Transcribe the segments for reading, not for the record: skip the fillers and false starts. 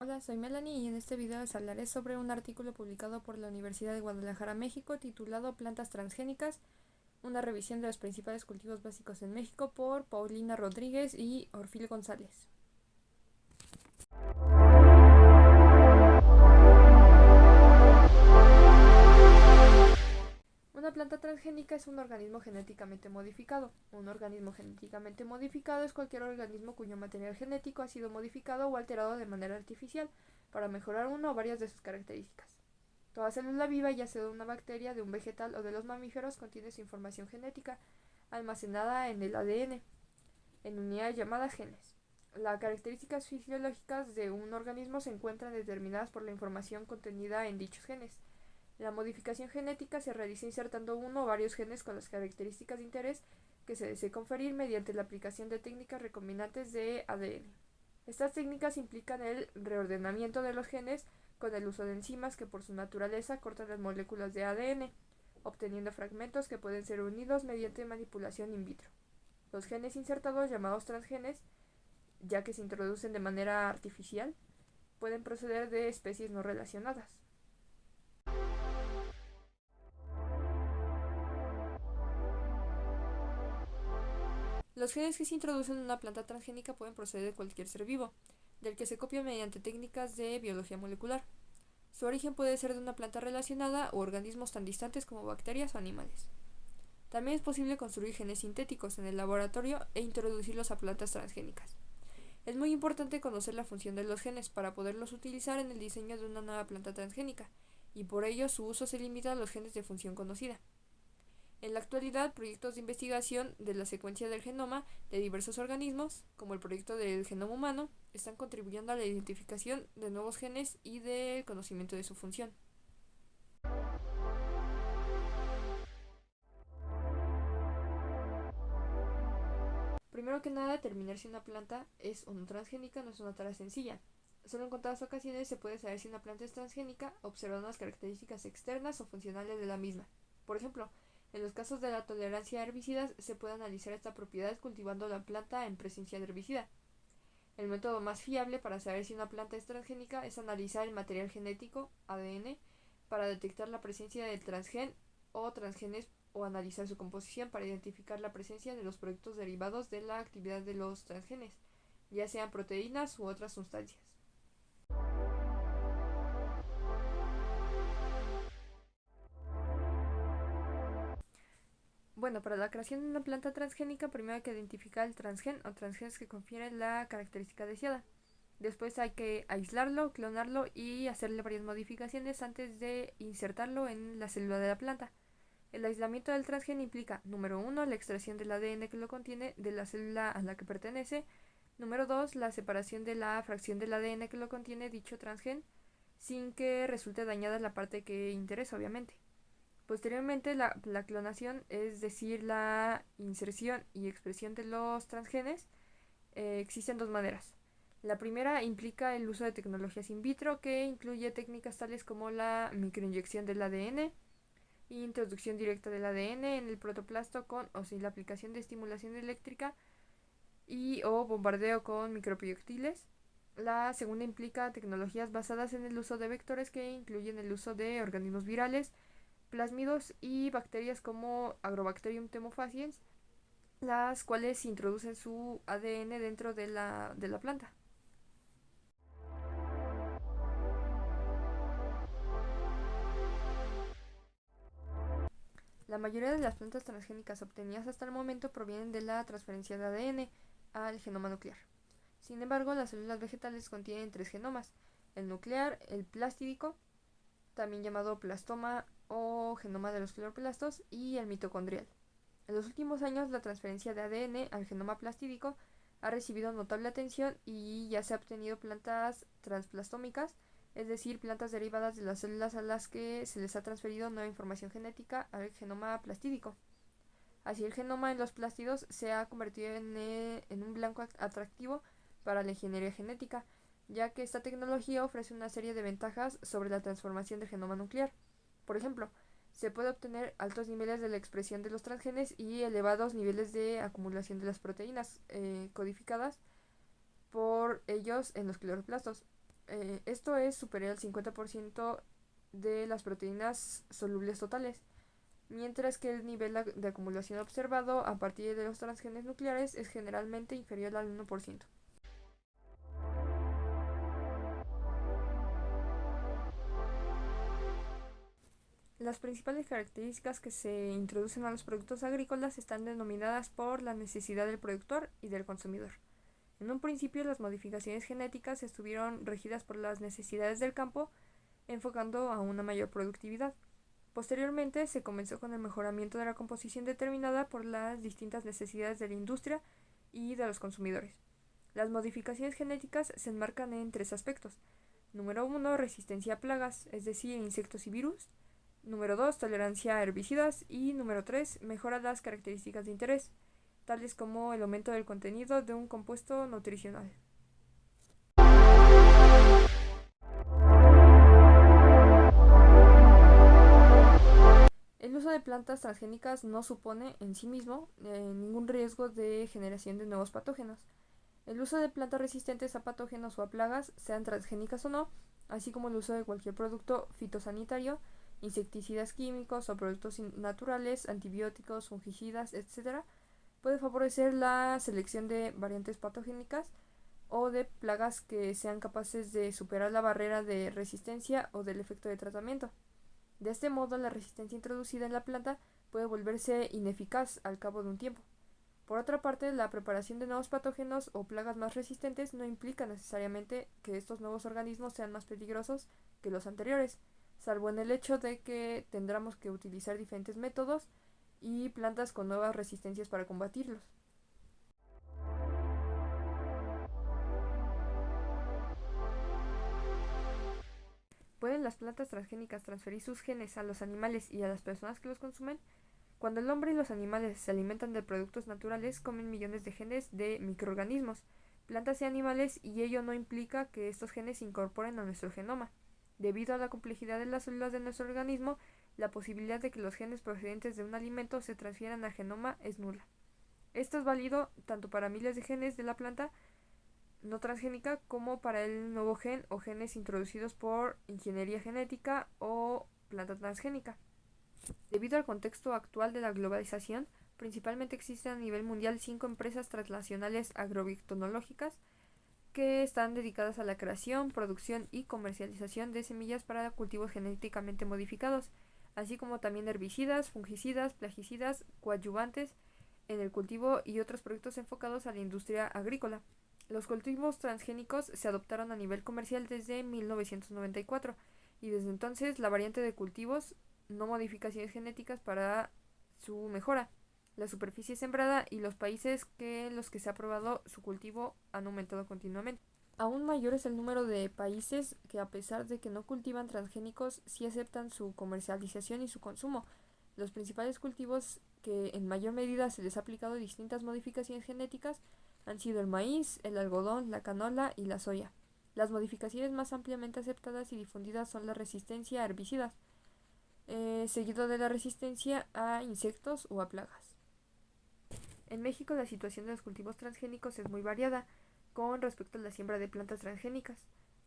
Hola, soy Melanie y en este video les hablaré sobre un artículo publicado por la Universidad de Guadalajara, México, titulado Plantas transgénicas, una revisión de los principales cultivos básicos en México por Paulina Rodríguez y Orfil González. Una planta transgénica es un organismo genéticamente modificado. Un organismo genéticamente modificado es cualquier organismo cuyo material genético ha sido modificado o alterado de manera artificial para mejorar una o varias de sus características. Toda célula viva, ya sea de una bacteria, de un vegetal o de los mamíferos, contiene su información genética almacenada en el ADN, en unidades llamadas genes. Las características fisiológicas de un organismo se encuentran determinadas por la información contenida en dichos genes. La modificación genética se realiza insertando uno o varios genes con las características de interés que se desee conferir mediante la aplicación de técnicas recombinantes de ADN. Estas técnicas implican el reordenamiento de los genes con el uso de enzimas que por su naturaleza cortan las moléculas de ADN, obteniendo fragmentos que pueden ser unidos mediante manipulación in vitro. Los genes insertados, llamados transgenes, ya que se introducen de manera artificial, pueden proceder de especies no relacionadas. Los genes que se introducen en una planta transgénica pueden proceder de cualquier ser vivo, del que se copia mediante técnicas de biología molecular. Su origen puede ser de una planta relacionada o organismos tan distantes como bacterias o animales. También es posible construir genes sintéticos en el laboratorio e introducirlos a plantas transgénicas. Es muy importante conocer la función de los genes para poderlos utilizar en el diseño de una nueva planta transgénica, y por ello su uso se limita a los genes de función conocida. En la actualidad, proyectos de investigación de la secuencia del genoma de diversos organismos, como el proyecto del genoma humano, están contribuyendo a la identificación de nuevos genes y del conocimiento de su función. Primero que nada, determinar si una planta es o no transgénica no es una tarea sencilla. Solo en contadas ocasiones se puede saber si una planta es transgénica observando las características externas o funcionales de la misma. Por ejemplo, en los casos de la tolerancia a herbicidas se puede analizar esta propiedad cultivando la planta en presencia de herbicida. El método más fiable para saber si una planta es transgénica es analizar el material genético, ADN, para detectar la presencia del transgen o transgenes o analizar su composición para identificar la presencia de los productos derivados de la actividad de los transgenes, ya sean proteínas u otras sustancias. Bueno, para la creación de una planta transgénica primero hay que identificar el transgen o transgenes que confieren la característica deseada. Después hay que aislarlo, clonarlo y hacerle varias modificaciones antes de insertarlo en la célula de la planta. El aislamiento del transgen implica, número 1, la extracción del ADN que lo contiene de la célula a la que pertenece. Número 2, la separación de la fracción del ADN que lo contiene dicho transgen, sin que resulte dañada la parte que interesa, obviamente. Posteriormente, la clonación, es decir, la inserción y expresión de los transgenes, existen dos maneras. La primera implica el uso de tecnologías in vitro, que incluye técnicas tales como la microinyección del ADN, introducción directa del ADN en el protoplasto con o sin la aplicación de estimulación eléctrica y o bombardeo con microproyectiles. La segunda implica tecnologías basadas en el uso de vectores que incluyen el uso de organismos virales, plásmidos y bacterias como Agrobacterium thermofaciens, las cuales introducen su ADN dentro de la planta. La mayoría de las plantas transgénicas obtenidas hasta el momento provienen de la transferencia de ADN al genoma nuclear. Sin embargo, las células vegetales contienen tres genomas: el nuclear, el plastídico, también llamado plastoma o genoma de los cloroplastos, y el mitocondrial. En los últimos años, la transferencia de ADN al genoma plastídico ha recibido notable atención y ya se ha obtenido plantas transplastómicas, es decir, plantas derivadas de las células a las que se les ha transferido nueva información genética al genoma plastídico. Así, el genoma en los plástidos se ha convertido en un blanco atractivo para la ingeniería genética, ya que esta tecnología ofrece una serie de ventajas sobre la transformación del genoma nuclear. Por ejemplo, se puede obtener altos niveles de la expresión de los transgenes y elevados niveles de acumulación de las proteínas codificadas por ellos en los cloroplastos. Esto es superior al 50% de las proteínas solubles totales, mientras que el nivel de acumulación observado a partir de los transgenes nucleares es generalmente inferior al 1%. Las principales características que se introducen a los productos agrícolas están denominadas por la necesidad del productor y del consumidor. En un principio, las modificaciones genéticas estuvieron regidas por las necesidades del campo, enfocando a una mayor productividad. Posteriormente, se comenzó con el mejoramiento de la composición determinada por las distintas necesidades de la industria y de los consumidores. Las modificaciones genéticas se enmarcan en tres aspectos. Número 1, resistencia a plagas, es decir, insectos y virus. Número 2, tolerancia a herbicidas. Y número 3, mejora las características de interés, tales como el aumento del contenido de un compuesto nutricional. El uso de plantas transgénicas no supone en sí mismo ningún riesgo de generación de nuevos patógenos. El uso de plantas resistentes a patógenos o a plagas, sean transgénicas o no, así como el uso de cualquier producto fitosanitario, insecticidas químicos o productos naturales, antibióticos, fungicidas, etc., puede favorecer la selección de variantes patogénicas o de plagas que sean capaces de superar la barrera de resistencia o del efecto de tratamiento. De este modo, la resistencia introducida en la planta puede volverse ineficaz al cabo de un tiempo. Por otra parte, la preparación de nuevos patógenos o plagas más resistentes no implica necesariamente que estos nuevos organismos sean más peligrosos que los anteriores, salvo en el hecho de que tendremos que utilizar diferentes métodos y plantas con nuevas resistencias para combatirlos. ¿Pueden las plantas transgénicas transferir sus genes a los animales y a las personas que los consumen? Cuando el hombre y los animales se alimentan de productos naturales, comen millones de genes de microorganismos, plantas y animales, y ello no implica que estos genes se incorporen a nuestro genoma. Debido a la complejidad de las células de nuestro organismo, la posibilidad de que los genes procedentes de un alimento se transfieran al genoma es nula. Esto es válido tanto para miles de genes de la planta no transgénica como para el nuevo gen o genes introducidos por ingeniería genética o planta transgénica. Debido al contexto actual de la globalización, principalmente existen a nivel mundial 5 empresas transnacionales agrobiotecnológicas que están dedicadas a la creación, producción y comercialización de semillas para cultivos genéticamente modificados, así como también herbicidas, fungicidas, plaguicidas, coadyuvantes en el cultivo y otros productos enfocados a la industria agrícola. Los cultivos transgénicos se adoptaron a nivel comercial desde 1994 y desde entonces la variante de cultivos, no modificaciones genéticas para su mejora. La superficie sembrada y los países en los que se ha aprobado su cultivo han aumentado continuamente. Aún mayor es el número de países que, a pesar de que no cultivan transgénicos, sí aceptan su comercialización y su consumo. Los principales cultivos que en mayor medida se les ha aplicado distintas modificaciones genéticas han sido el maíz, el algodón, la canola y la soya. Las modificaciones más ampliamente aceptadas y difundidas son la resistencia a herbicidas, seguido de la resistencia a insectos o a plagas. En México la situación de los cultivos transgénicos es muy variada con respecto a la siembra de plantas transgénicas.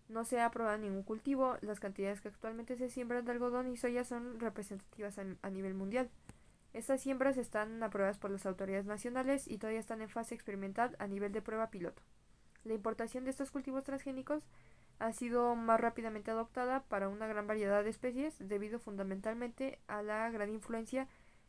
No se ha aprobado ningún cultivo, las cantidades que actualmente se siembran de algodón y soya son representativas a nivel mundial. Estas siembras están aprobadas por las autoridades nacionales y todavía están en fase experimental a nivel de prueba piloto. La importación de estos cultivos transgénicos ha sido más rápidamente adoptada para una gran variedad de especies debido fundamentalmente a la gran influencia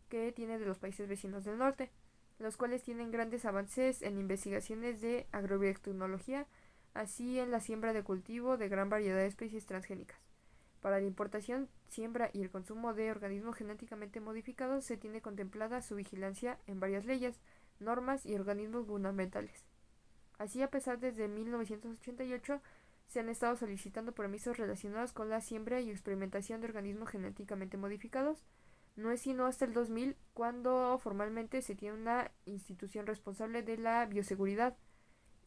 que tiene de los países vecinos del norte, los cuales tienen grandes avances en investigaciones de agrobiotecnología, así en la siembra de cultivo de gran variedad de especies transgénicas. Para la importación, siembra y el consumo de organismos genéticamente modificados se tiene contemplada su vigilancia en varias leyes, normas y organismos gubernamentales. Así, a pesar desde 1988 se han estado solicitando permisos relacionados con la siembra y experimentación de organismos genéticamente modificados. No es sino hasta el 2000 cuando formalmente se tiene una institución responsable de la bioseguridad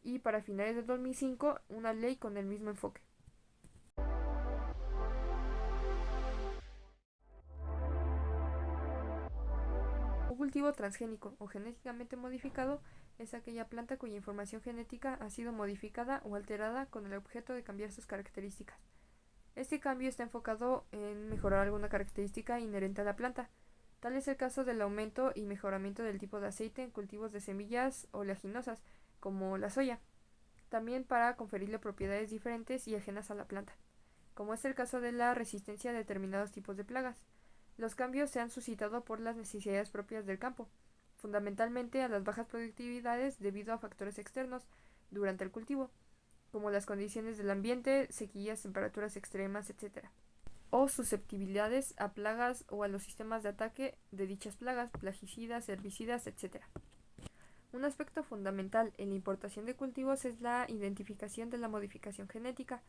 y para finales del 2005 una ley con el mismo enfoque. Un cultivo transgénico o genéticamente modificado es aquella planta cuya información genética ha sido modificada o alterada con el objeto de cambiar sus características. Este cambio está enfocado en mejorar alguna característica inherente a la planta. Tal es el caso del aumento y mejoramiento del tipo de aceite en cultivos de semillas oleaginosas, como la soya, también para conferirle propiedades diferentes y ajenas a la planta, como es el caso de la resistencia a determinados tipos de plagas. Los cambios se han suscitado por las necesidades propias del campo, fundamentalmente a las bajas productividades debido a factores externos durante el cultivo, como las condiciones del ambiente, sequías, temperaturas extremas, etc., o susceptibilidades a plagas o a los sistemas de ataque de dichas plagas, plaguicidas, herbicidas, etc. Un aspecto fundamental en la importación de cultivos es la identificación de la modificación genética,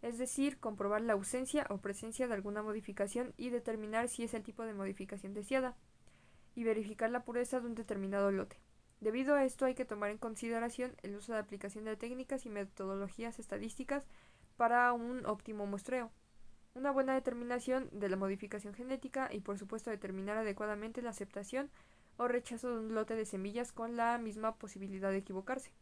es decir, comprobar la ausencia o presencia de alguna modificación y determinar si es el tipo de modificación deseada, y verificar la pureza de un determinado lote. Debido a esto hay que tomar en consideración el uso de aplicación de técnicas y metodologías estadísticas para un óptimo muestreo, una buena determinación de la modificación genética y por supuesto determinar adecuadamente la aceptación o rechazo de un lote de semillas con la misma posibilidad de equivocarse.